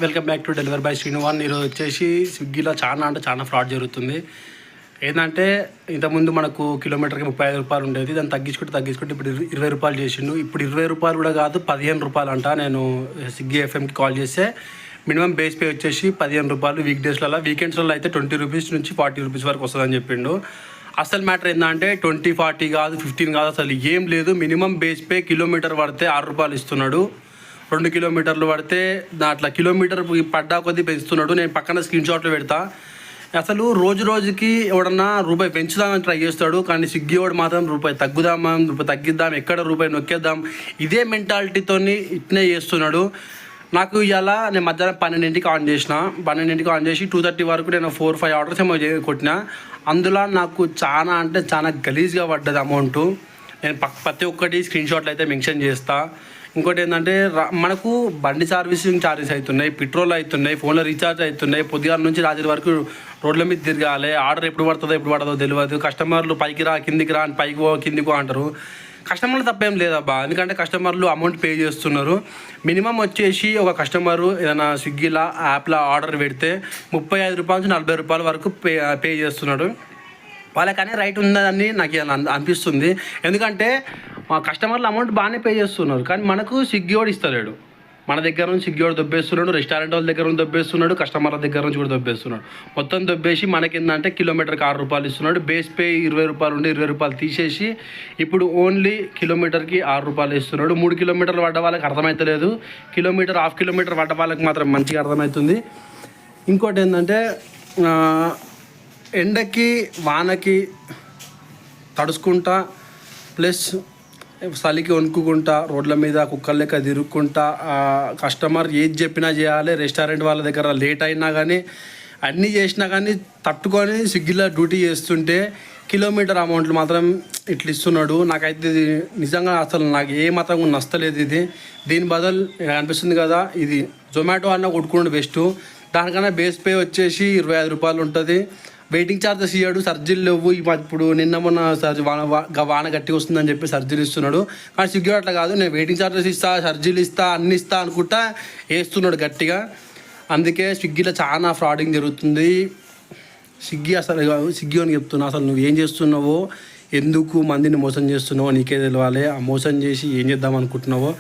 Welcome back to delivery by Srinuvan. ఈరోజు వచ్చేసి స్విగ్గీలో చాలా అంటే చాలా ఫ్రాడ్ జరుగుతుంది. ఏంటంటే ఇంతకుముందు మనకు కిలోమీటర్కి 35 రూపాయలు ఉండేది, దాన్ని తగ్గించుకుంటే ఇప్పుడు 20 రూపాయలు చేసిండు. ఇప్పుడు 20 రూపాయలు కూడా కాదు, 15 రూపాయలు అంట. నేను స్విగ్గీ ఎఫ్ఎంకి కాల్ చేస్తే మినిమం బేస్ పే వచ్చేసి 15 రూపాయలు, వీక్ డేస్లలో, వీకెండ్స్లలో అయితే 20 రూపీస్ నుంచి 40 రూపీస్ వరకు వస్తుందని చెప్పిండు. అసలు మ్యాటర్ ఏంటంటే 20, 40 కాదు, 15 కాదు, అసలు ఏం లేదు. మినిమం బేస్ పే కిలోమీటర్ పడితే 6 రూపాయలు ఇస్తున్నాడు. 2 కిలోమీటర్లు పడితే అట్లా కిలోమీటర్ పడ్డా కొద్దీ పెంచుతున్నాడు. నేను పక్కన స్క్రీన్ షాట్లు పెడతా. అసలు రోజుకి ఎవడన్నా రూపాయి పెంచుదామని ట్రై చేస్తాడు, కానీ స్విగ్గీ వాడు మాత్రం రూపాయి తగ్గిద్దాం, ఎక్కడ రూపాయి నొక్కేద్దాం, ఇదే మెంటాలిటీతో ఇట్నే చేస్తున్నాడు. నాకు ఇలా నేను మధ్యాహ్నం 12ంటికి ఆన్ చేసి 2:30 వరకు నేను 4-5 ఆర్డర్స్ ఏమో కొట్టిన. అందులో నాకు చాలా అంటే చాలా గలీజ్గా పడ్డది అమౌంట్. నేను ప్రతి ఒక్కటి స్క్రీన్ షాట్లు అయితే మెన్షన్ చేస్తా. ఇంకోటి ఏంటంటే మనకు బండి సర్వీసింగ్ ఛార్జెస్ అవుతున్నాయి, పెట్రోల్ అవుతున్నాయి, ఫోన్లో రీఛార్జ్ అవుతున్నాయి, పొద్దుగాల నుంచి రాత్రి వరకు రోడ్ల మీద తిరగాలి. ఆర్డర్ ఎప్పుడు పడుతుందో తెలియదు. కస్టమర్లు పైకి రా కిందికి రా అని పైకి కిందికో అంటారు. కస్టమర్లు తప్పేం లేదబ్బా, ఎందుకంటే కస్టమర్లు అమౌంట్ పే చేస్తున్నారు. మినిమం వచ్చేసి ఒక కస్టమరు ఏదైనా స్విగ్గీలో యాప్లో ఆర్డర్ పెడితే 35 రూపాయల నుంచి 40 రూపాయల వరకు పే చేస్తున్నాడు. వాళ్ళకనే రైట్ ఉందని నాకు అనిపిస్తుంది. ఎందుకంటే మా కస్టమర్లు అమౌంట్ బాగానే పే చేస్తున్నారు, కానీ మనకు స్విగ్గీ వాడు ఇస్తలేడు. మన దగ్గర నుంచి స్విగ్గీ వాడు దొబ్బేస్తున్నాడు, రెస్టారెంట్ వాళ్ళ దగ్గర నుంచి దొబ్బేస్తున్నాడు, కస్టమర్ల దగ్గర నుంచి కూడా దొబ్బేస్తున్నాడు. మొత్తం దొబ్బేసి మనకేందంటే కిలోమీటర్కి 6 రూపాయలు ఇస్తున్నాడు. బేస్ పే 20 రూపాయలు ఉండి 20 రూపాయలు తీసేసి ఇప్పుడు ఓన్లీ కిలోమీటర్కి 6 రూపాయలు ఇస్తున్నాడు. 3 కిలోమీటర్లు పడ్డ వాళ్ళకి అర్థమవుతలేదు, కిలోమీటర్ హాఫ్ కిలోమీటర్ పడ్డ వాళ్ళకి మాత్రం మంచిగా అర్థమవుతుంది. ఇంకోటి ఏంటంటే ఎండకి వానకి తడుచుకుంటా, ప్లస్ చలికి వణుకుంటా, రోడ్ల మీద కుక్కల లెక్క తిరుగుకుంటా, కస్టమర్ ఏది చెప్పినా చేయాలి. రెస్టారెంట్ వాళ్ళ దగ్గర లేట్ అయినా కానీ అన్నీ చేసినా కానీ తట్టుకొని స్విగ్గీలో డ్యూటీ చేస్తుంటే కిలోమీటర్ అమౌంట్లు మాత్రం ఇట్లా ఇస్తున్నాడు. నాకైతే ఇది నిజంగా అసలు నాకు ఏ మాత్రం నచ్చలేదు. దీని బదులు అనిపిస్తుంది కదా, ఇది జొమాటో అన్న కొట్టుకున్నాడు బెస్ట్. దానికన్నా బేస్ పే వచ్చేసి 25 రూపాయలు ఉంటుంది. వెయిటింగ్ ఛార్జెస్ ఇవ్వడు, సర్జరీలు లేవు. ఇప్పుడు నిన్న మొన్న వాన గట్టిగా వస్తుందని చెప్పి సర్జరీలు ఇస్తున్నాడు. కానీ స్విగ్గీ అట్లా కాదు, నేను వెయిటింగ్ ఛార్జెస్ ఇస్తా, సర్జరీలు ఇస్తా, అన్ని ఇస్తా అనుకుంటా వేస్తున్నాడు గట్టిగా. అందుకే స్విగ్గీలో చాలా ఫ్రాడింగ్ జరుగుతుంది. స్విగ్గీ అని చెప్తున్నా, అసలు నువ్వు ఏం చేస్తున్నావో, ఎందుకు మందిని మోసం చేస్తున్నావో నీకే తెలియాలి. ఆ మోసం చేసి ఏం చేద్దాం అనుకుంటున్నావో